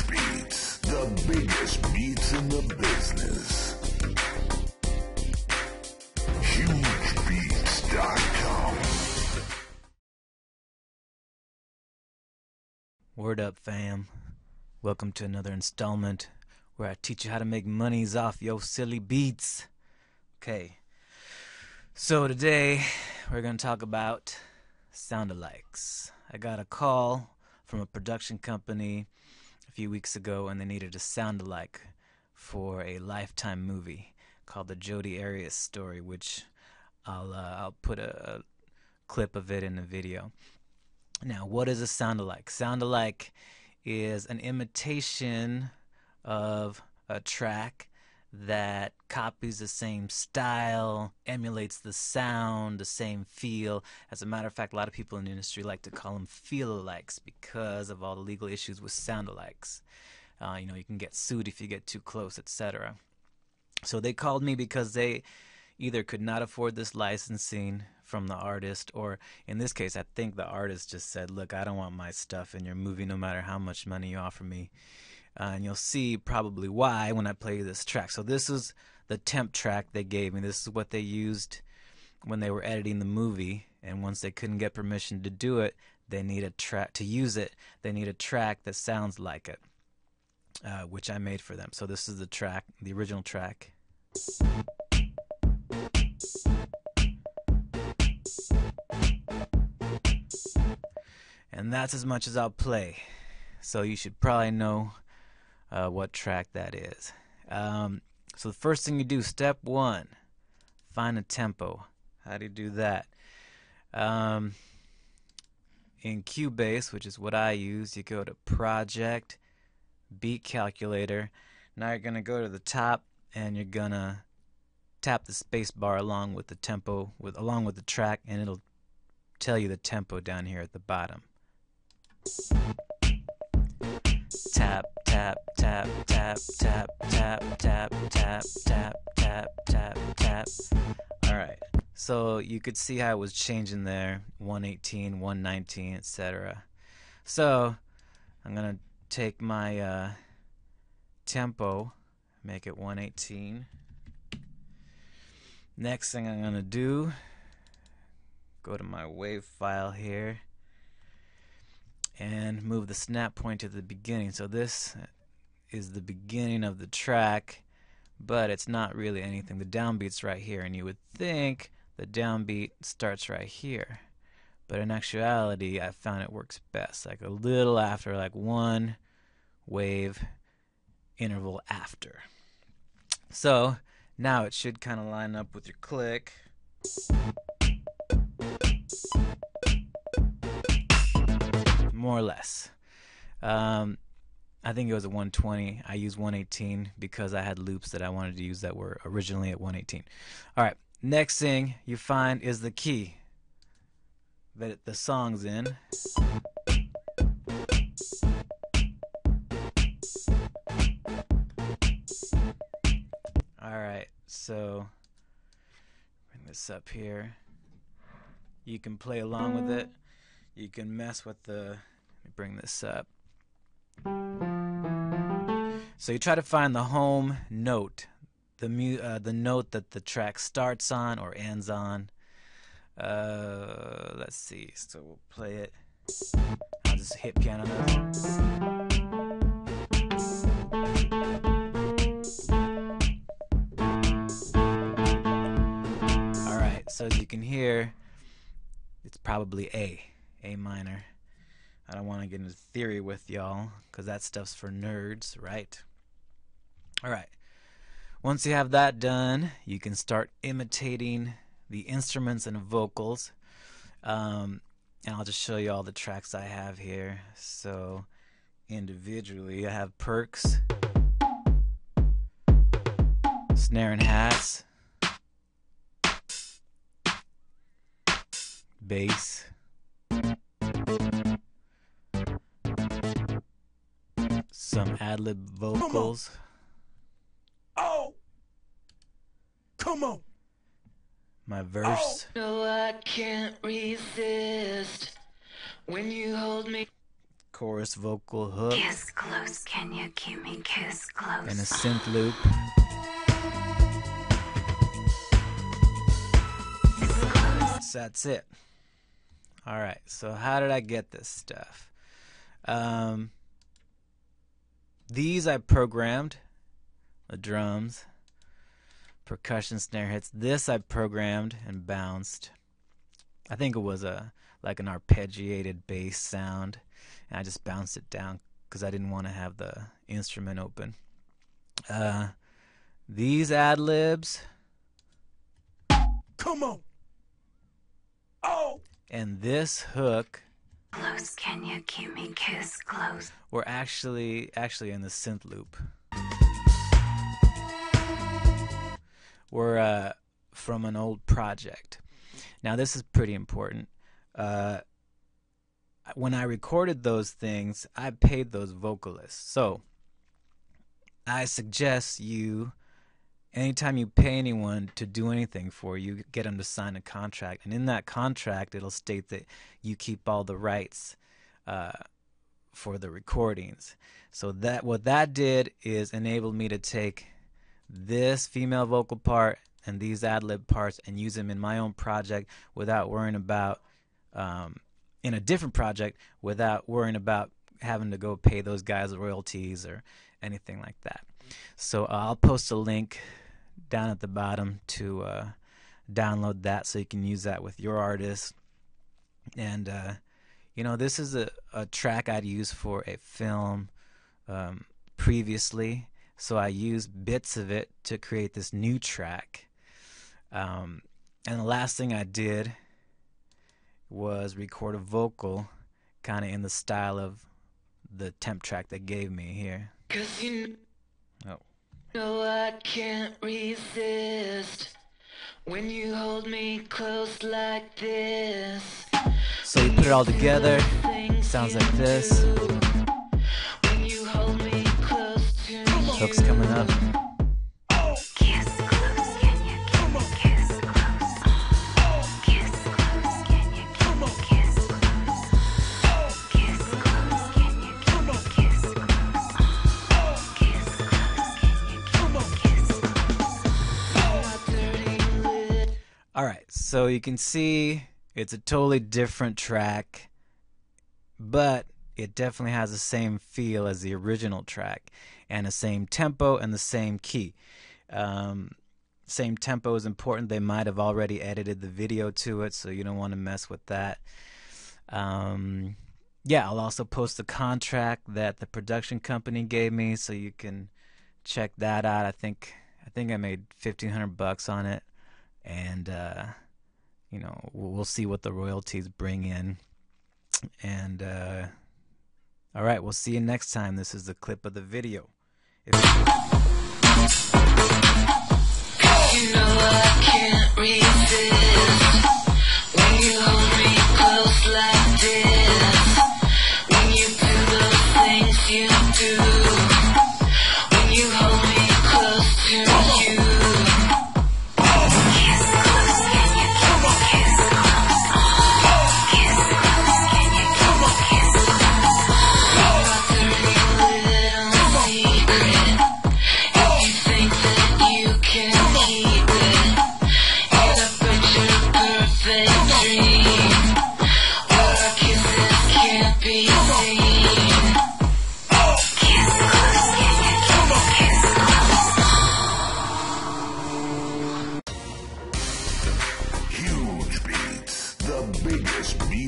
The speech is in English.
Beatz, the biggest beats in the business. HugeBeats.com. Word up, fam. Welcome to another installment where I teach you how to make monies off yo silly beats. Okay, so today we're going to talk about sound-alikes. I got a call from a production company a few weeks ago, and they needed a sound-alike for a Lifetime movie called The Jodi Arias Story, which I'll put a clip of it in the video. Now, what is a sound-alike? Sound-alike is an imitation of a track that copies the same style, emulates the sound, the same feel. As a matter of fact, a lot of people in the industry like to call them feel-alikes because of all the legal issues with sound-alikes. You can get sued if you get too close, etc. So they called me because they either could not afford this licensing from the artist, or in this case, I think the artist just said, look, I don't want my stuff in your movie no matter how much money you offer me. And you'll see probably why when I play this track. So this is the temp track they gave me. This is what they used when they were editing the movie, and once they couldn't get permission to do it, they need a track to use it. They need a track that sounds like it, which I made for them. So this is the track, the original track. And that's as much as I'll play. So you should probably know what track that is. So the first thing you do, step one, find a tempo. How do you do that? In Cubase, which is what I use, you go to Project, Beat Calculator. Now you're going to go to the top and you're going to tap the space bar along with the tempo, along with the track, and it'll tell you the tempo down here at the bottom. Tap, tap, tap, tap, tap, tap, tap, tap, tap, tap, tap, tap. Alright, so you could see how it was changing there, 118, 119, etc. So I'm going to take my tempo, make it 118. Next thing I'm going to do, go to my wave file here and move the snap point to the beginning. So this is the beginning of the track, but it's not really anything. The downbeat's right here, and you would think the downbeat starts right here, but in actuality I found it works best like a little after, like one wave interval after. So now it should kind of line up with your click. More or less. I think it was a 120. I used 118 because I had loops that I wanted to use that were originally at 118. Alright, next thing you find is the key that the song's in. Alright, so bring this up here. You can play along with it. You can mess with the, let me bring this up. So you try to find the home note, the note that the track starts on or ends on. Let's see, so we'll play it. I'll just hit piano notes. Alright, so as you can hear, it's probably A minor. I don't want to get into theory with y'all because that stuff's for nerds, right? Alright, once you have that done, you can start imitating the instruments and vocals. And I'll just show you all the tracks I have here. So individually I have perks, snare and hats, bass, some ad-lib vocals. Oh! Come on! My verse. No, I can't resist when you hold me. chorus vocal hook. Kiss close, can you keep me kiss close? And a synth loop. So that's it. Alright, so how did I get this stuff? These I programmed. The drums, percussion snare hits. This I programmed and bounced. I think it was like an arpeggiated bass sound, and I just bounced it down because I didn't want to have the instrument open. These ad libs. Come on. Oh. And this hook. Close, can you keep me kiss close? Were actually in the synth loop. Were from an old project. Now this is pretty important. When I recorded those things, I paid those vocalists. So I suggest you, anytime you pay anyone to do anything for you, get them to sign a contract. And in that contract, it'll state that you keep all the rights for the recordings. So that what that did is enable me to take this female vocal part and these ad-lib parts and use them in my own project without worrying about in a different project without worrying about having to go pay those guys royalties or anything like that. So I'll post a link down at the bottom to download that so you can use that with your artist. And you know, this is a track I'd used for a film previously. So I used bits of it to create this new track. And the last thing I did was record a vocal kind of in the style of the temp track they gave me here. 'Cause you Oh. know I can't resist when you hold me close like this. So you put it all together, sounds like this. When you hold me close to you. Hook's coming up. Kiss close, can you keep me kiss close? Kiss close, can you keep me kiss close? Kiss close, can you keep me kiss close? Kiss close, can you keep me kiss close? Alright, so you can see it's a totally different track, but it definitely has the same feel as the original track and the same tempo and the same key. Same tempo is important. They might have already edited the video to it, so you don't want to mess with that. Yeah, I'll also post the contract that the production company gave me, so you can check that out. I think I made $1,500 on it, and you know, we'll see what the royalties bring in. And all right, we'll see you next time. This is the clip of the video. You know I can't resist when you hold me close like this. When you do those things you do. When you hold me close to you. Kiss close, can you keep me kiss close? Kiss close, can you keep me kiss close? My dirty little secret. If you think that you can keep it in a picture perfect dream where our kisses can't be seen. Kiss close, can you keep me kiss close? Huge Beats, the biggest music.